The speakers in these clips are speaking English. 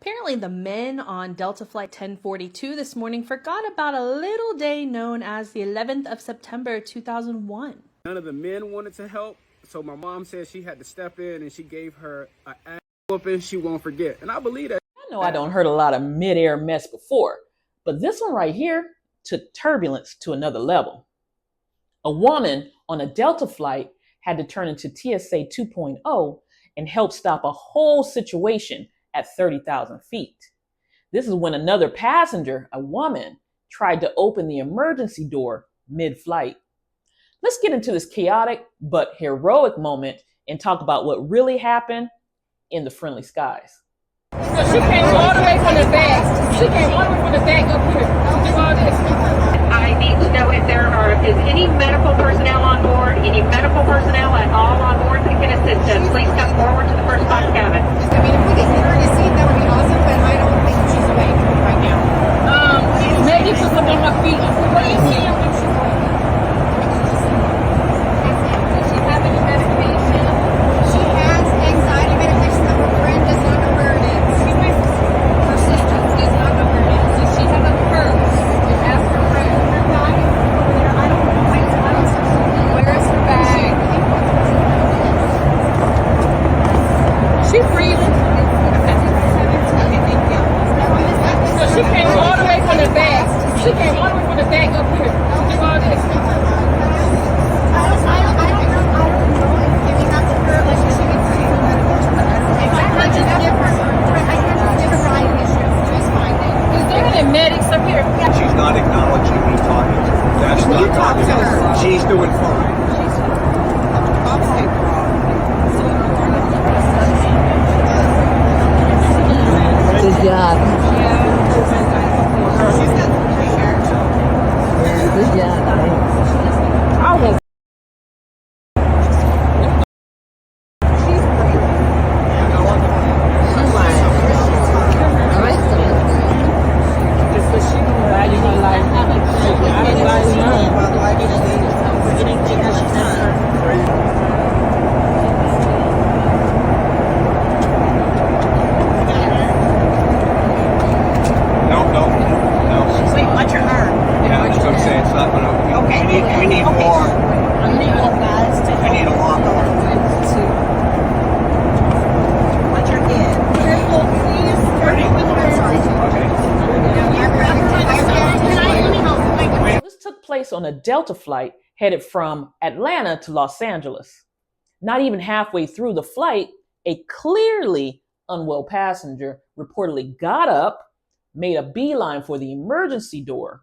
Apparently, the men on Delta Flight 1042 this morning forgot about a little day known as the 11th of September 2001. None of the men wanted to help, so my mom said she had to step in and she gave her an ass whooping she won't forget. And I believe that. I know I don't heard a lot of mid-air mess before, but this one right here took turbulence to another level. A woman on a Delta flight had to turn into TSA 2.0 and help stop a whole situation at 30,000 feet. This is when another passenger, a woman, tried to open the emergency door mid-flight. Let's get into this chaotic but heroic moment and talk about what really happened in the friendly skies. So she came all the way from the back. She came all the way from the back up here to do all this. I need to know if there is any medical personnel on board, any medical personnel at all on board that can assist us. Please come forward to the first class cabin. I mean, if we could get her in a seat, that would be awesome, but I don't think she's awake right now. Maybe she's looking at her feet. What do you see when she's awake? Does she have any medication? She has anxiety medication that her friend does not know where it is. Her sister does not know where it is. Does she have a purse? Ask her friend. Her bag is over there. I don't know. Where is her bag? She's breathing. So she came all the way from the back. She came all the way from the back up here to do all this. Is there any medics up here? She's not acknowledging me talking to her. That's not talking to her. She's doing fine. Good job. Good job. I was. On a Delta flight headed from Atlanta to Los Angeles. Not even halfway through the flight, a clearly unwell passenger reportedly got up, made a beeline for the emergency door,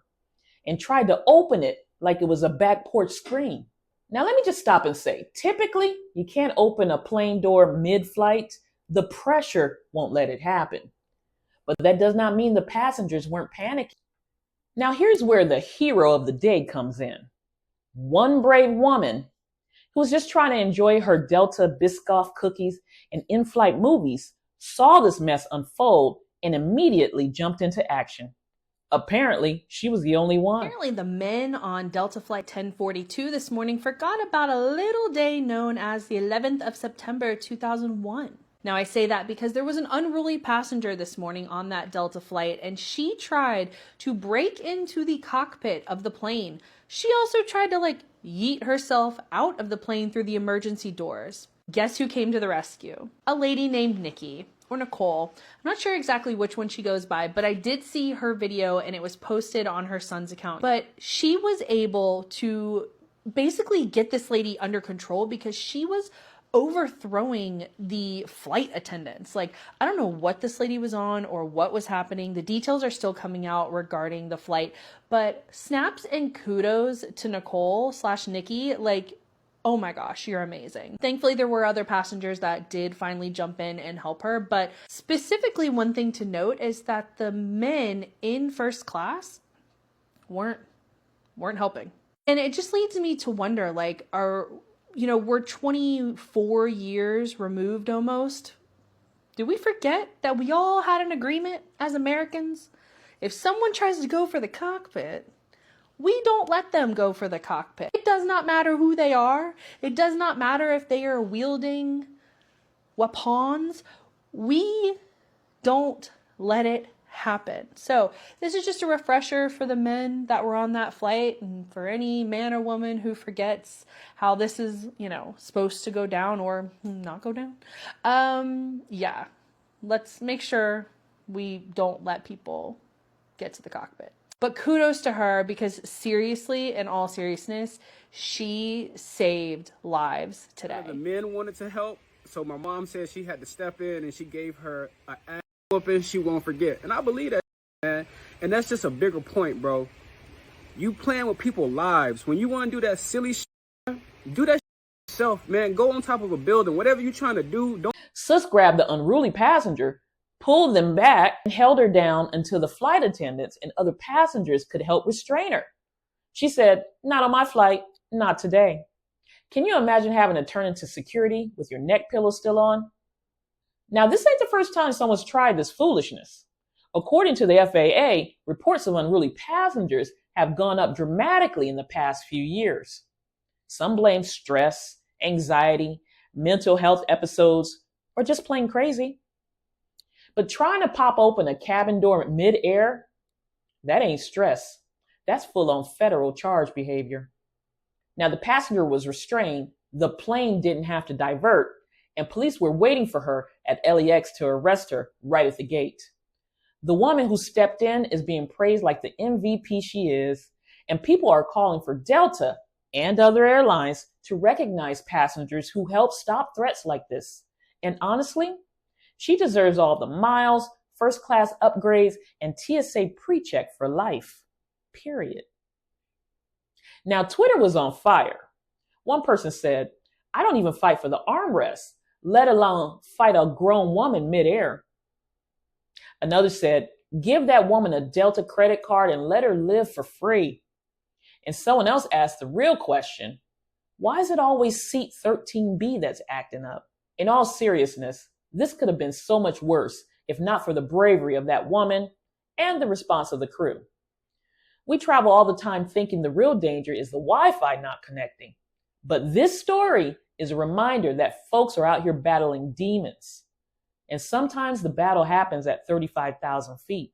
and tried to open it like it was a back porch screen. Now, let me just stop and say, typically, you can't open a plane door mid-flight. The pressure won't let it happen. But that does not mean the passengers weren't panicking. Now, here's where the hero of the day comes in. One brave woman who was just trying to enjoy her Delta Biscoff cookies and in-flight movies saw this mess unfold and immediately jumped into action. Apparently, she was the only one. Apparently, the men on Delta Flight 1042 this morning forgot about a little day known as the 11th of September 2001. Now, I say that because there was an unruly passenger this morning on that Delta flight, and she tried to break into the cockpit of the plane. She also tried to, yeet herself out of the plane through the emergency doors. Guess who came to the rescue? A lady named Nikki, or Nicole. I'm not sure exactly which one she goes by, but I did see her video, and it was posted on her son's account. But she was able to basically get this lady under control because she was overthrowing the flight attendants. I don't know what this lady was on or what was happening. The details are still coming out regarding the flight, but snaps and kudos to Nicole/Nikki. Oh my gosh, you're amazing. Thankfully, there were other passengers that did finally jump in and help her. But specifically, one thing to note is that the men in first class weren't helping. And it just leads me to wonder, we're 24 years removed almost. Did we forget that we all had an agreement as Americans? If someone tries to go for the cockpit, we don't let them go for the cockpit. It does not matter who they are. It does not matter if they are wielding weapons. We don't let it happen. So this is just a refresher for the men that were on that flight, and for any man or woman who forgets how this is, supposed to go down or not go down. Yeah, let's make sure we don't let people get to the cockpit. But kudos to her, because seriously, in all seriousness, she saved lives today. The men wanted to help, so my mom said she had to step in, and she gave her an ass whooping she won't forget. And I believe that, man. And that's just a bigger point, bro. You playing with people's lives. When you want to do that silly shit, do that shit yourself, man. Go on top of a building. Whatever you're trying to do, don't. Sus grabbed the unruly passenger, pulled them back, and held her down until the flight attendants and other passengers could help restrain her. She said, "Not on my flight, not today." Can you imagine having to turn into security with your neck pillow still on? Now, this ain't the first time someone's tried this foolishness. According to the FAA, reports of unruly passengers have gone up dramatically in the past few years. Some blame stress, anxiety, mental health episodes, or just plain crazy. But trying to pop open a cabin door mid-air, that ain't stress. That's full-on federal charge behavior. Now, the passenger was restrained, the plane didn't have to divert, and police were waiting for her at LAX to arrest her right at the gate. The woman who stepped in is being praised like the MVP she is, and people are calling for Delta and other airlines to recognize passengers who help stop threats like this. And honestly, she deserves all the miles, first-class upgrades, and TSA pre-check for life, period. Now, Twitter was on fire. One person said, "I don't even fight for the armrest, let alone fight a grown woman midair." Another said, "Give that woman a Delta credit card and let her live for free." And someone else asked the real question, why is it always seat 13B that's acting up? In all seriousness, this could have been so much worse if not for the bravery of that woman and the response of the crew. We travel all the time thinking the real danger is the Wi-Fi not connecting. But this story is a reminder that folks are out here battling demons. And sometimes the battle happens at 35,000 feet.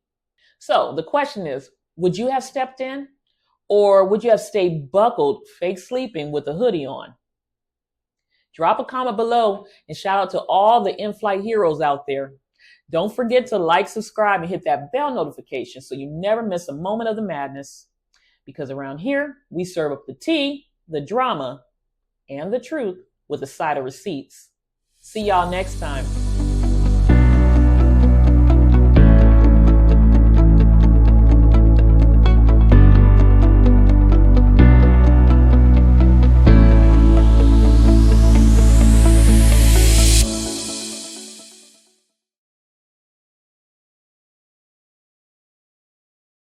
So the question is, would you have stepped in? Or would you have stayed buckled, fake sleeping with a hoodie on? Drop a comment below and shout out to all the in-flight heroes out there. Don't forget to like, subscribe, and hit that bell notification so you never miss a moment of the madness. Because around here, we serve up the tea, the drama, and the truth with a side of receipts. See y'all next time.